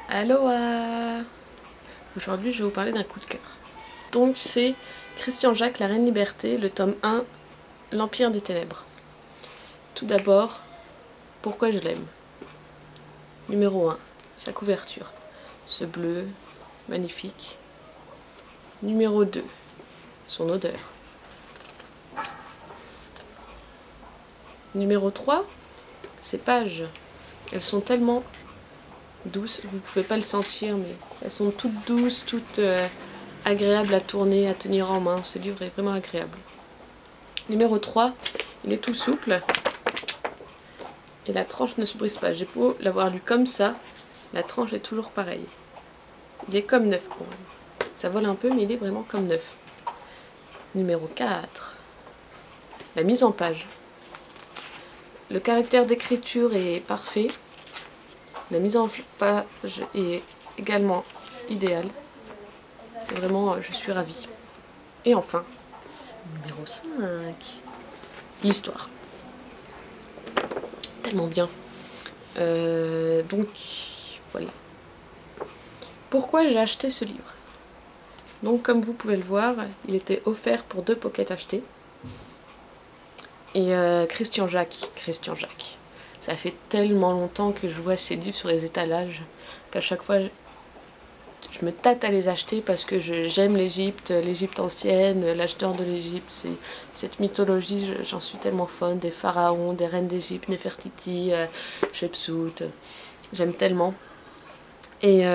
Aloha! Aujourd'hui je vais vous parler d'un coup de cœur. Donc c'est Christian Jacques, La Reine Liberté, le tome 1, L'Empire des Ténèbres. Tout d'abord, pourquoi je l'aime? Numéro 1, sa couverture. Ce bleu, magnifique. Numéro 2, son odeur. Numéro 3, ses pages. Elles sont tellement douces, vous pouvez pas le sentir, mais elles sont toutes douces, toutes agréables à tourner, à tenir en main. Ce livre est vraiment agréable. Numéro 3, il est tout souple et la tranche ne se brise pas. J'ai beau l'avoir lu comme ça, la tranche est toujours pareille. Il est comme neuf pour moi. Ça vole un peu, mais il est vraiment comme neuf. Numéro 4, la mise en page. Le caractère d'écriture est parfait. La mise en page est également idéale. C'est vraiment, je suis ravie. Et enfin, numéro 5, l'histoire. Tellement bien. Donc, voilà. Pourquoi j'ai acheté ce livre? Donc, comme vous pouvez le voir, il était offert pour 2 pockets achetés. Et Christian Jacques. Ça fait tellement longtemps que je vois ces livres sur les étalages qu'à chaque fois je me tâte à les acheter parce que j'aime l'Égypte ancienne, l'âge d'or de l'Égypte, cette mythologie, j'en suis tellement fan, des pharaons, des reines d'Égypte, Néfertiti, Hatshepsut, j'aime tellement. Et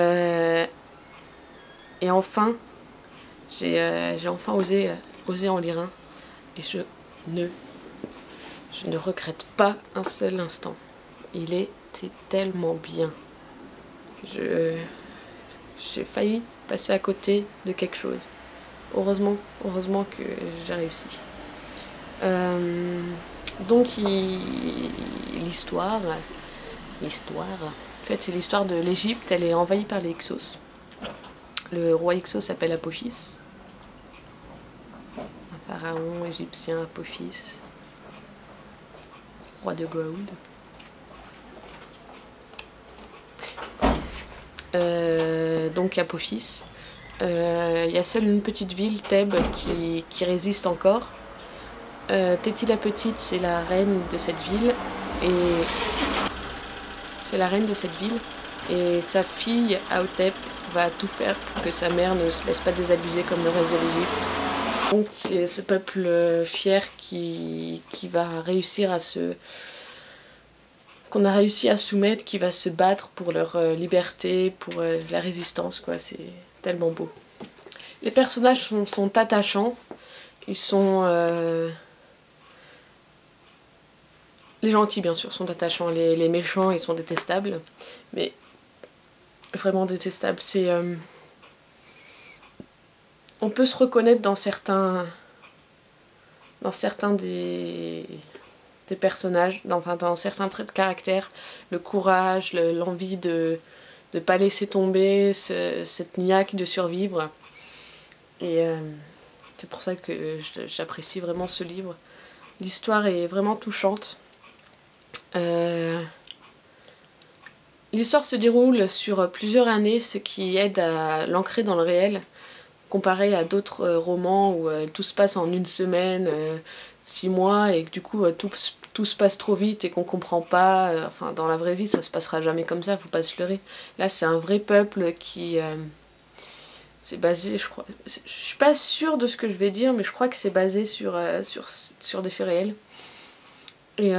enfin, j'ai enfin osé en lire un et je ne regrette pas un seul instant. Il était tellement bien. J'ai failli passer à côté de quelque chose. Heureusement que j'ai réussi. Donc l'histoire, en fait c'est l'histoire de l'Égypte, elle est envahie par les Hyksos. Le roi Hyksos s'appelle Apophis. Un pharaon égyptien, Apophis, roi de Goa'uld. Donc Apophis. Il y a seule une petite ville, Thèbes, qui résiste encore. Téti la petite, c'est la reine de cette ville. Et sa fille, Aotep, va tout faire pour que sa mère ne se laisse pas désabuser comme le reste de l'Égypte. Donc c'est ce peuple fier qui va réussir qu'on a réussi à soumettre, qui va se battre pour leur liberté, pour la résistance, quoi. C'est tellement beau. Les personnages sont attachants. Ils sont... Les gentils, bien sûr, sont attachants. Les méchants, ils sont détestables. Mais vraiment détestables. C'est... On peut se reconnaître dans certains des personnages, dans certains traits de caractère, le courage, l'envie de ne pas laisser tomber, cette niaque de survivre. Et c'est pour ça que j'apprécie vraiment ce livre. L'histoire est vraiment touchante. L'histoire se déroule sur plusieurs années, ce qui aide à l'ancrer dans le réel, comparé à d'autres romans où tout se passe en 1 semaine, 6 mois, et que du coup tout se passe trop vite et qu'on comprend pas. Enfin, dans la vraie vie, ça se passera jamais comme ça, faut pas se leurrer. Là, c'est un vrai peuple qui... c'est basé, je crois... Je suis pas sûre de ce que je vais dire, mais je crois que c'est basé sur des faits réels. Et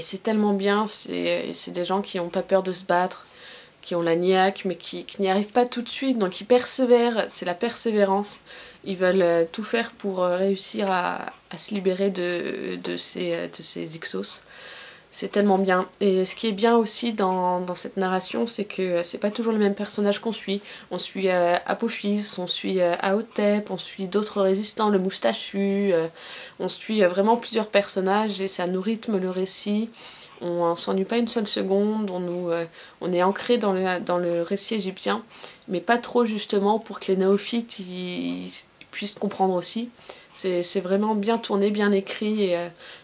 c'est tellement bien, c'est des gens qui n'ont pas peur de se battre, qui ont la niaque, mais qui n'y arrivent pas tout de suite, donc ils persévèrent, c'est la persévérance. Ils veulent tout faire pour réussir à se libérer de ces Hyksos. C'est tellement bien. Et ce qui est bien aussi dans cette narration, c'est que c'est pas toujours le même personnage qu'on suit. On suit Apophis, on suit Aotep, on suit d'autres résistants, le moustachu. On suit vraiment plusieurs personnages et ça nous rythme le récit. On s'ennuie pas une seule seconde, on est ancré dans le récit égyptien, mais pas trop justement pour que les néophytes ils puissent comprendre aussi. C'est vraiment bien tourné, bien écrit, et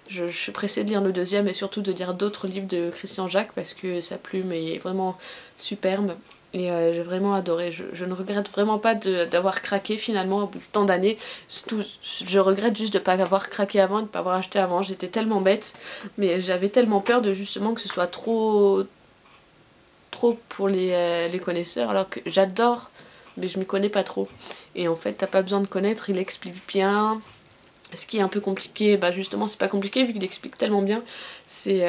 je suis pressée de lire le deuxième et surtout de lire d'autres livres de Christian Jacques parce que sa plume est vraiment superbe. Et j'ai vraiment adoré. Je ne regrette vraiment pas d'avoir craqué finalement au bout de tant d'années. Je regrette juste de ne pas avoir craqué avant et de ne pas avoir acheté avant. J'étais tellement bête, mais j'avais tellement peur de justement que ce soit trop pour les connaisseurs, alors que j'adore, mais je m'y connais pas trop. Et en fait, t'as pas besoin de connaître, il explique bien. Ce qui est un peu compliqué, bah justement c'est pas compliqué vu qu'il explique tellement bien. C'est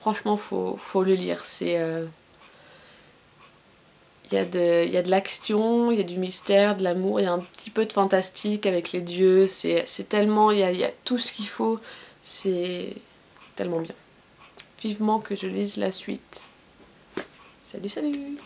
franchement faut le lire. C'est il y a de l'action, il y a du mystère, de l'amour, il y a un petit peu de fantastique avec les dieux. C'est tellement, il y a tout ce qu'il faut. C'est tellement bien. Vivement que je lise la suite. Salut, salut!